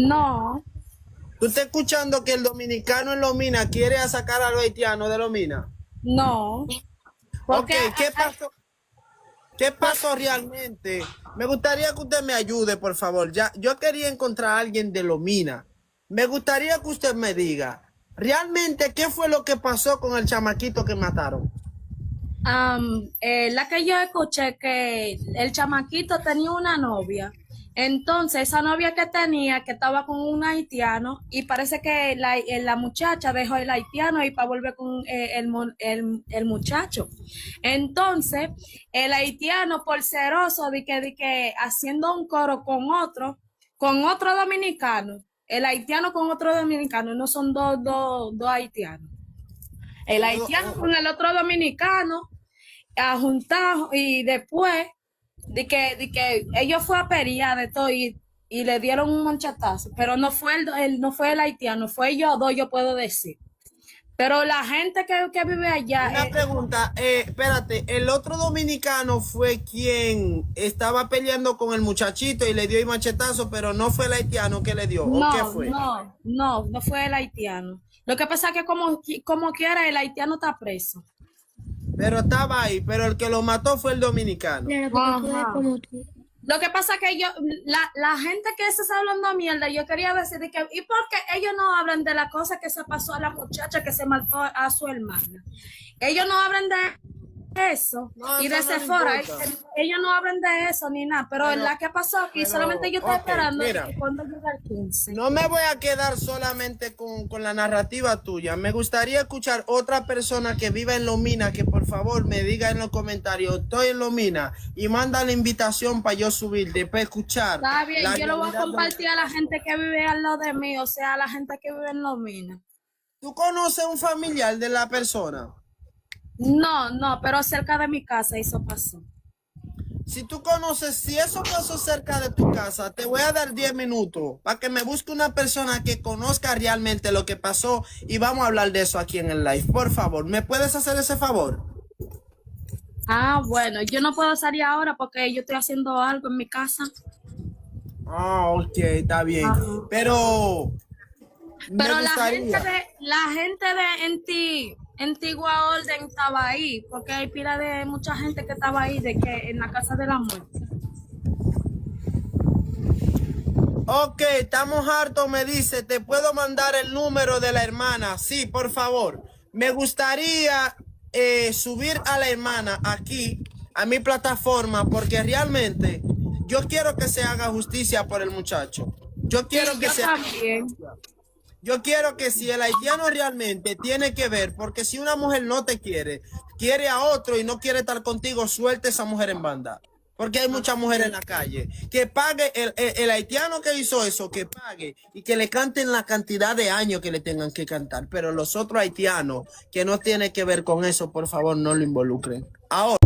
No, ¿Tú estás escuchando que el dominicano en Lomina quiere a sacar a los haitianos de Lomina? no. Ok, Porque ¿qué pasó? ¿Qué pasó realmente? Me gustaría que usted me ayude, por favor. Ya, yo quería encontrar a alguien de Lomina. Me gustaría que usted me diga, realmente, ¿qué fue lo que pasó con el chamaquito que mataron? la que yo escuché que el chamaquito tenía una novia. Entonces, esa novia que tenía, que estaba con un haitiano, y parece que la muchacha dejó el haitiano y para volver con el muchacho. Entonces, el haitiano, por celoso, de que haciendo un coro con otro dominicano, el haitiano con otro dominicano, no son dos haitianos. El Son dos- haitiano con el otro dominicano a juntar y después de que ellos fue a pelear de todo y le dieron un manchatazo, pero no fue no fue el haitiano, fue ellos dos, yo puedo decir. Pero la gente que vive allá, Una pregunta, espérate, el otro dominicano fue quien estaba peleando con el muchachito y le dio el machetazo, pero no fue el haitiano que le dio, ¿o qué fue? no fue el haitiano. Lo que pasa es que como quiera el haitiano está preso. Pero estaba ahí, pero el que lo mató fue el dominicano. Claro, porque tú eres Ajá. como tú. Lo que pasa es que la gente que se está hablando mierda, yo quería decir de que, ¿y por qué ellos no hablan de la cosa que se pasó a la muchacha que se mató a su hermana? Ellos no hablan de eso No, y eso de no le Sephora, importa. ellos no hablan de eso ni nada, pero Pero, la que pasó aquí, solamente yo estoy ok, esperando de mira. que cuando llegue el 15. No me voy a quedar solamente con la narrativa tuya. Me gustaría escuchar otra persona que viva en Lomina que por favor me diga en los comentarios, estoy en Lomina y manda la invitación para yo subir, después escuchar. Está bien, la yo lo voy a realidad de- compartir a la gente que vive al lado de mí, o sea, a la gente que vive en Lomina. ¿Tú conoces un familiar de la persona? No, pero cerca de mi casa eso pasó. Si tú conoces, si eso pasó cerca de tu casa, te voy a dar 10 minutos para que me busque una persona que conozca realmente lo que pasó y vamos a hablar de eso aquí en el live. Por favor, ¿me puedes hacer ese favor? Ah, bueno, yo no puedo salir ahora porque yo estoy haciendo algo en mi casa. Ah, ok, está bien. Ajá. Pero me Pero gustaría. la gente de Antigua Orden estaba ahí, porque hay pila de mucha gente que estaba ahí de que en la casa de la muerte. Ok, estamos hartos, me dice, ¿te puedo mandar el número de la hermana? Sí, por favor. Me gustaría subir a la hermana aquí, a mi plataforma, porque realmente yo quiero que se haga justicia por el muchacho. Yo quiero Sí, que yo se también. Yo quiero que si el haitiano realmente tiene que ver, porque si una mujer no te quiere, quiere a otro y no quiere estar contigo, suelte a esa mujer en banda. Porque hay muchas mujeres en la calle. Que pague el haitiano que hizo eso, que pague y que le canten la cantidad de años que le tengan que cantar. Pero los otros haitianos que no tienen que ver con eso, por favor, no lo involucren. Ahora.